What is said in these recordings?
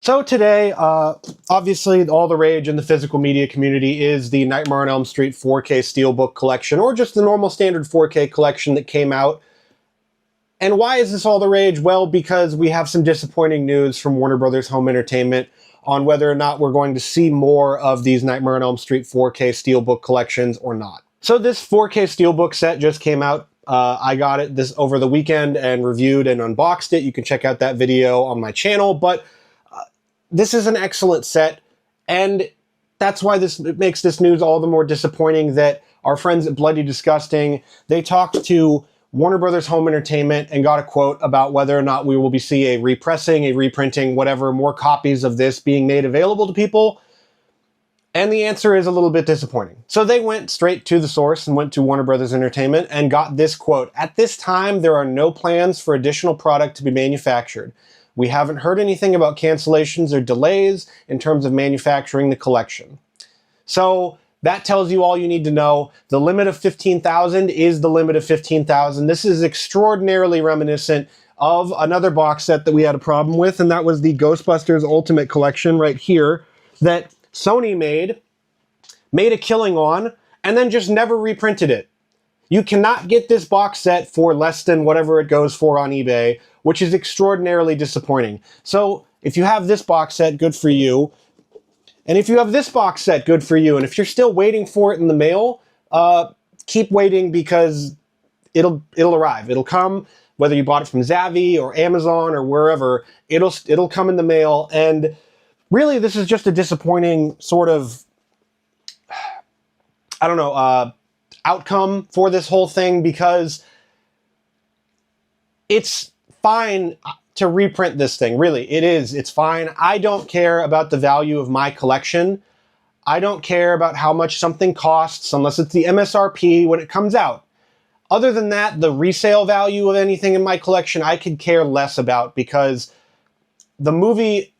So today, obviously all the rage in the physical media community is the Nightmare on Elm Street 4K Steelbook collection, or just the normal standard 4K collection that came out. And why is this all the rage? Well, because we have some disappointing news from Warner Brothers Home Entertainment on whether or not we're going to see more of these Nightmare on Elm Street 4K Steelbook collections or not. So this 4K Steelbook set just came out. I got it this over the weekend and reviewed and unboxed it. You can check out that video on my channel, but this is an excellent set, and that's why it makes this news all the more disappointing that our friends at Bloody Disgusting, they talked to Warner Brothers Home Entertainment and got a quote about whether or not we will be seeing a repressing, a reprinting, whatever, more copies of this being made available to people. And the answer is a little bit disappointing. So they went straight to the source and went to Warner Brothers Entertainment and got this quote. "At this time, there are no plans for additional product to be manufactured. We haven't heard anything about cancellations or delays in terms of manufacturing the collection." So that tells you all you need to know. The limit of 15,000 is the limit of 15,000. This is extraordinarily reminiscent of another box set that we had a problem with, and that was the Ghostbusters Ultimate Collection right here that Sony made a killing on, and then just never reprinted it. You cannot get this box set for less than whatever it goes for on eBay, which is extraordinarily disappointing. So if you have this box set, good for you. And if you have this box set, good for you. And if you're still waiting for it in the mail, keep waiting, because it'll arrive. It'll come, whether you bought it from Zavvi or Amazon or wherever, it'll come in the mail. And really, this is just a disappointing sort of, I don't know, outcome for this whole thing, because it's fine to reprint this thing. Really, it is. It's fine. I don't care about the value of my collection. I don't care about how much something costs unless it's the MSRP when it comes out. Other than that, the resale value of anything in my collection, I could care less about, because the movie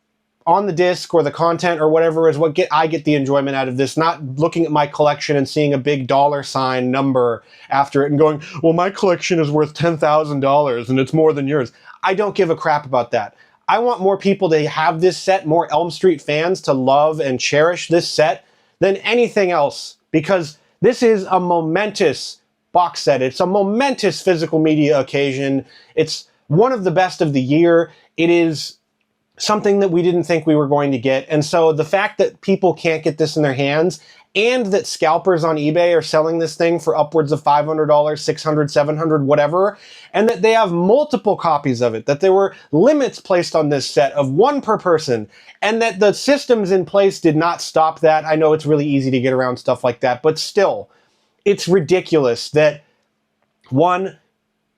on the disc or the content or whatever is what I get the enjoyment out of this, not looking at my collection and seeing a big $ number after it and going, well, my collection is worth $10,000 and it's more than yours. I don't give a crap about that. I want more people to have this set, more Elm Street fans to love and cherish this set than anything else, because this is a momentous box set. It's a momentous physical media occasion. It's one of the best of the year. It is something that we didn't think we were going to get. And so the fact that people can't get this in their hands, and that scalpers on eBay are selling this thing for upwards of $500, $600, $700, whatever, and that they have multiple copies of it, that there were limits placed on this set of one per person, and that the systems in place did not stop that. I know it's really easy to get around stuff like that, but still, it's ridiculous that, one,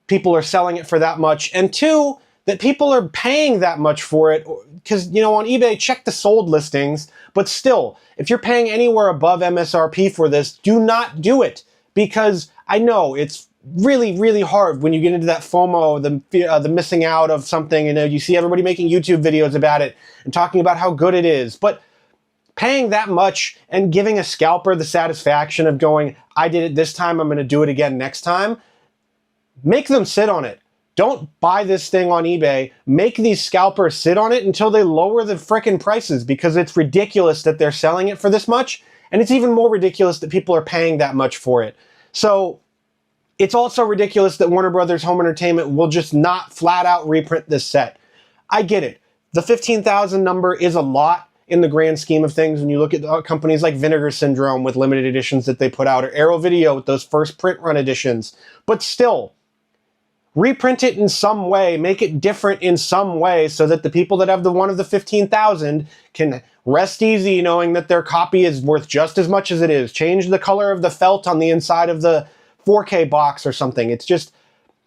people are selling it for that much, and two, that people are paying that much for it, because, you know, on eBay, check the sold listings, but still, if you're paying anywhere above MSRP for this, do not do it, because I know it's really, really hard when you get into that FOMO, the missing out of something, and you see everybody making YouTube videos about it and talking about how good it is, but paying that much and giving a scalper the satisfaction of going, I did it this time, I'm going to do it again next time, make them sit on it. Don't buy this thing on eBay. Make these scalpers sit on it until they lower the frickin' prices, because it's ridiculous that they're selling it for this much, and it's even more ridiculous that people are paying that much for it. So it's also ridiculous that Warner Brothers Home Entertainment will just not flat out reprint this set. I get it. The 15,000 number is a lot in the grand scheme of things when you look at companies like Vinegar Syndrome with limited editions that they put out, or Arrow Video with those first print run editions. But still, reprint it in some way, make it different in some way, so that the people that have the one of the 15,000 can rest easy knowing that their copy is worth just as much as it is. Change the color of the felt on the inside of the 4K box or something. It's just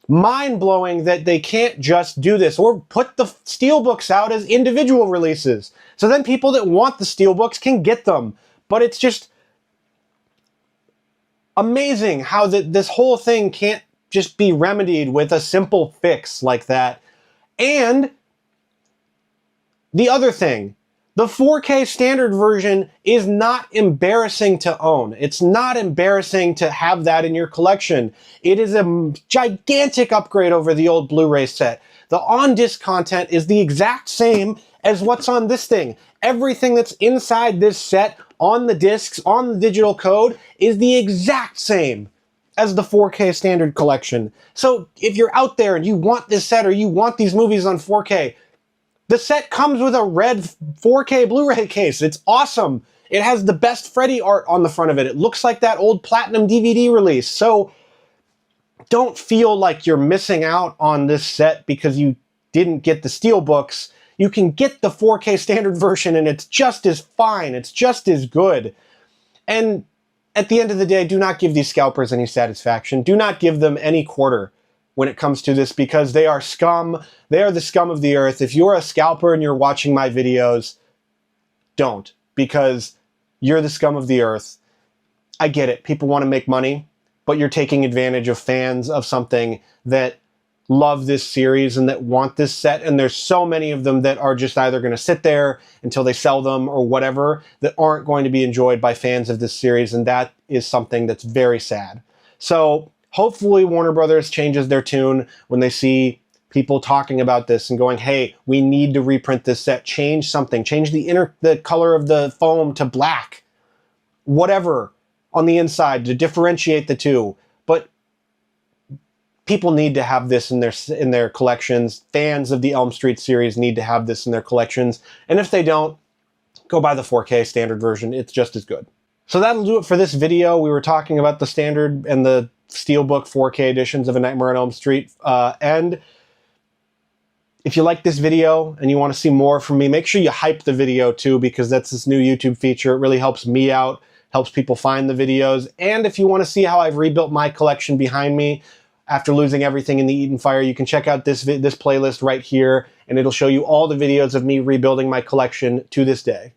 mind-blowing that they can't just do this, or put the steelbooks out as individual releases, so then people that want the steelbooks can get them. But it's just amazing how this whole thing can't just be remedied with a simple fix like that. And the other thing, the 4K standard version is not embarrassing to own. It's not embarrassing to have that in your collection. It is a gigantic upgrade over the old Blu-ray set. The on-disc content is the exact same as what's on this thing. Everything that's inside this set, on the discs, on the digital code, is the exact same as the 4K standard collection. So if you're out there and you want this set or you want these movies on 4K, the set comes with a red 4K Blu-ray case. It's awesome. It has the best Freddy art on the front of it. It looks like that old Platinum DVD release. So don't feel like you're missing out on this set because you didn't get the Steelbooks. You can get the 4K standard version and it's just as fine. It's just as good. And at the end of the day, do not give these scalpers any satisfaction. Do not give them any quarter when it comes to this, because they are scum. They are the scum of the earth. If you're a scalper and you're watching my videos, don't, because you're the scum of the earth. I get it. People want to make money, but you're taking advantage of fans of something that love this series and that want this set, and there's so many of them that are just either going to sit there until they sell them or whatever, that aren't going to be enjoyed by fans of this series, and that is something that's very sad. So hopefully Warner Brothers changes their tune when they see people talking about this and going, hey, we need to reprint this set, change something, change the color of the foam to black, whatever on the inside to differentiate the two. But people need to have this in their collections. Fans of the Elm Street series need to have this in their collections. And if they don't, go buy the 4K standard version. It's just as good. So that'll do it for this video. We were talking about the standard and the Steelbook 4K editions of A Nightmare on Elm Street. And if you like this video and you want to see more from me, make sure you hype the video too, because that's this new YouTube feature. It really helps me out, helps people find the videos. And if you want to see how I've rebuilt my collection behind me after losing everything in the Eden Fire, you can check out this playlist right here, and it'll show you all the videos of me rebuilding my collection to this day.